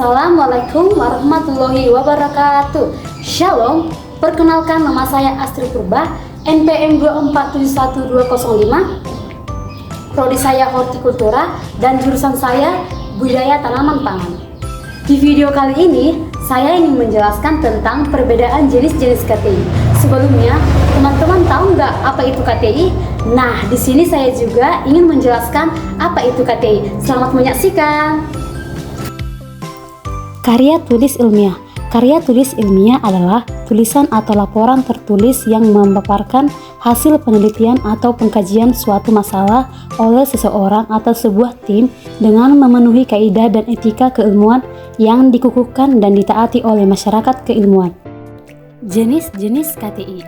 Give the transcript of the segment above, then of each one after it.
Assalamualaikum warahmatullahi wabarakatuh. Shalom, perkenalkan nama saya Astri Purba, NPM 2471205. Prodi saya Hortikultura dan jurusan saya Budidaya Tanaman Pangan. Di video kali ini, saya ingin menjelaskan tentang perbedaan jenis-jenis KTI. Sebelumnya, teman-teman tahu nggak apa itu KTI? Nah, di sini saya juga ingin menjelaskan apa itu KTI. Selamat menyaksikan. Karya tulis ilmiah. Karya tulis ilmiah adalah tulisan atau laporan tertulis yang memaparkan hasil penelitian atau pengkajian suatu masalah oleh seseorang atau sebuah tim dengan memenuhi kaidah dan etika keilmuan yang dikukuhkan dan ditaati oleh masyarakat keilmuan. Jenis-jenis KTI.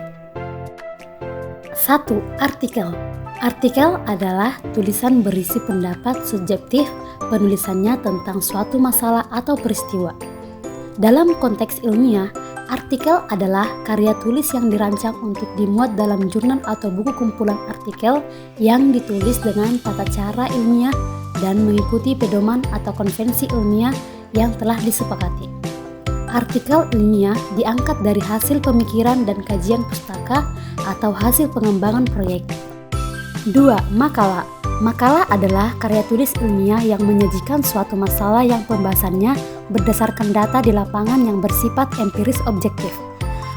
1. Artikel. Artikel adalah tulisan berisi pendapat subjektif penulisannya tentang suatu masalah atau peristiwa. Dalam konteks ilmiah, artikel adalah karya tulis yang dirancang untuk dimuat dalam jurnal atau buku kumpulan artikel yang ditulis dengan tata cara ilmiah dan mengikuti pedoman atau konvensi ilmiah yang telah disepakati. Artikel ilmiah diangkat dari hasil pemikiran dan kajian pustaka atau hasil pengembangan proyek. 2. Makalah. Makalah adalah karya tulis ilmiah yang menyajikan suatu masalah yang pembahasannya berdasarkan data di lapangan yang bersifat empiris objektif.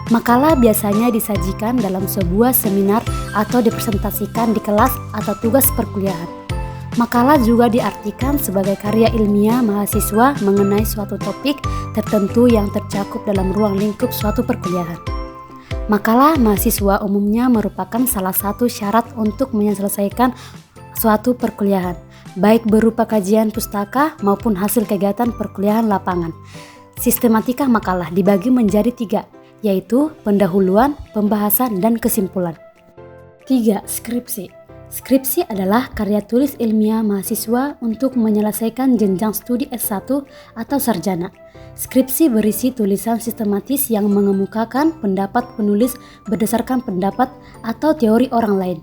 Makalah biasanya disajikan dalam sebuah seminar atau dipresentasikan di kelas atau tugas perkuliahan. Makalah juga diartikan sebagai karya ilmiah mahasiswa mengenai suatu topik tertentu yang tercakup dalam ruang lingkup suatu perkuliahan. Makalah mahasiswa umumnya merupakan salah satu syarat untuk menyelesaikan suatu perkuliahan, baik berupa kajian pustaka maupun hasil kegiatan perkuliahan lapangan. Sistematika makalah dibagi menjadi 3, yaitu pendahuluan, pembahasan, dan kesimpulan. 3. Skripsi. Skripsi adalah karya tulis ilmiah mahasiswa untuk menyelesaikan jenjang studi S1 atau sarjana. Skripsi berisi tulisan sistematis yang mengemukakan pendapat penulis berdasarkan pendapat atau teori orang lain.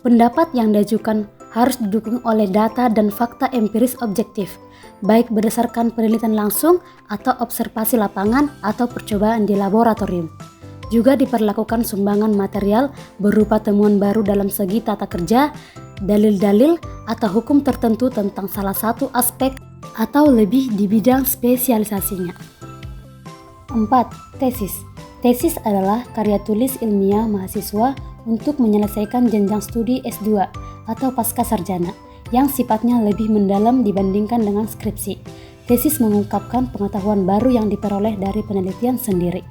Pendapat yang diajukan harus didukung oleh data dan fakta empiris objektif, baik berdasarkan penelitian langsung atau observasi lapangan atau percobaan di laboratorium. Juga diperlakukan sumbangan material berupa temuan baru dalam segi tata kerja, dalil-dalil, atau hukum tertentu tentang salah satu aspek atau lebih di bidang spesialisasinya. 4. Tesis. Tesis adalah karya tulis ilmiah mahasiswa untuk menyelesaikan jenjang studi S2 atau pasca sarjana yang sifatnya lebih mendalam dibandingkan dengan skripsi. Tesis mengungkapkan pengetahuan baru yang diperoleh dari penelitian sendiri.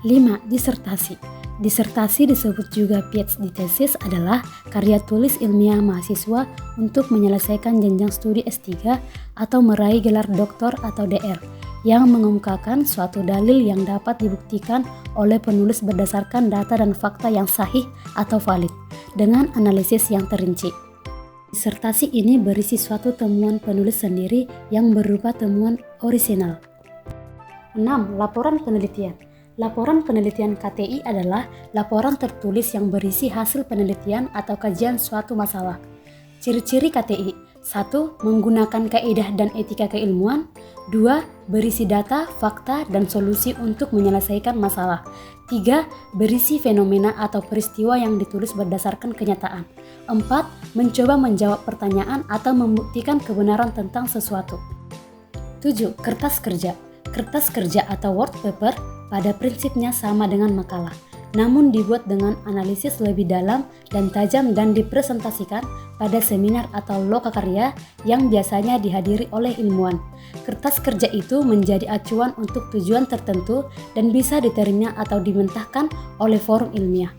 5. Disertasi. Disertasi disebut juga PhD thesis adalah karya tulis ilmiah mahasiswa untuk menyelesaikan jenjang studi S3 atau meraih gelar doktor atau DR yang mengemukakan suatu dalil yang dapat dibuktikan oleh penulis berdasarkan data dan fakta yang sahih atau valid dengan analisis yang terinci. Disertasi ini berisi suatu temuan penulis sendiri yang berupa temuan orisinal. 6. Laporan penelitian. Laporan penelitian KTI adalah laporan tertulis yang berisi hasil penelitian atau kajian suatu masalah. Ciri-ciri KTI: 1. Menggunakan kaidah dan etika keilmuan. 2. Berisi data, fakta, dan solusi untuk menyelesaikan masalah. 3. Berisi fenomena atau peristiwa yang ditulis berdasarkan kenyataan. 4. Mencoba menjawab pertanyaan atau membuktikan kebenaran tentang sesuatu. 7. Kertas kerja. Kertas kerja atau word paper pada prinsipnya sama dengan makalah, namun dibuat dengan analisis lebih dalam dan tajam dan dipresentasikan pada seminar atau lokakarya yang biasanya dihadiri oleh ilmuwan. Kertas kerja itu menjadi acuan untuk tujuan tertentu dan bisa diterima atau dimentahkan oleh forum ilmiah.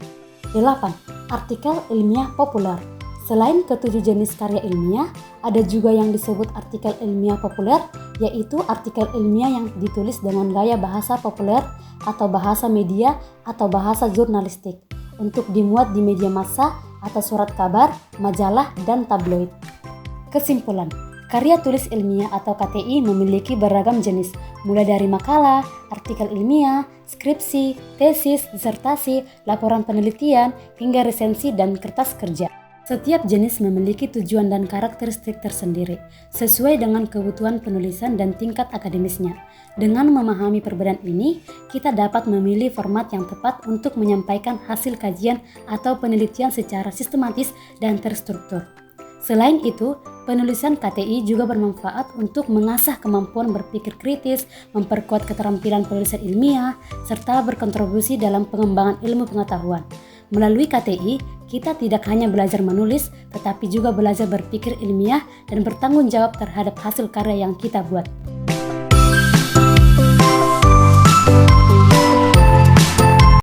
8. Artikel ilmiah populer. Selain ketujuh jenis karya ilmiah, ada juga yang disebut artikel ilmiah populer, yaitu artikel ilmiah yang ditulis dengan gaya bahasa populer atau bahasa media atau bahasa jurnalistik untuk dimuat di media massa atau surat kabar, majalah, dan tabloid. Kesimpulan, karya tulis ilmiah atau KTI memiliki beragam jenis, mulai dari makalah, artikel ilmiah, skripsi, tesis, disertasi, laporan penelitian, hingga resensi dan kertas kerja. Setiap jenis memiliki tujuan dan karakteristik tersendiri, sesuai dengan kebutuhan penulisan dan tingkat akademisnya. Dengan memahami perbedaan ini, kita dapat memilih format yang tepat untuk menyampaikan hasil kajian atau penelitian secara sistematis dan terstruktur. Selain itu, penulisan KTI juga bermanfaat untuk mengasah kemampuan berpikir kritis, memperkuat keterampilan penulisan ilmiah, serta berkontribusi dalam pengembangan ilmu pengetahuan. Melalui KTI, kita tidak hanya belajar menulis, tetapi juga belajar berpikir ilmiah dan bertanggung jawab terhadap hasil karya yang kita buat.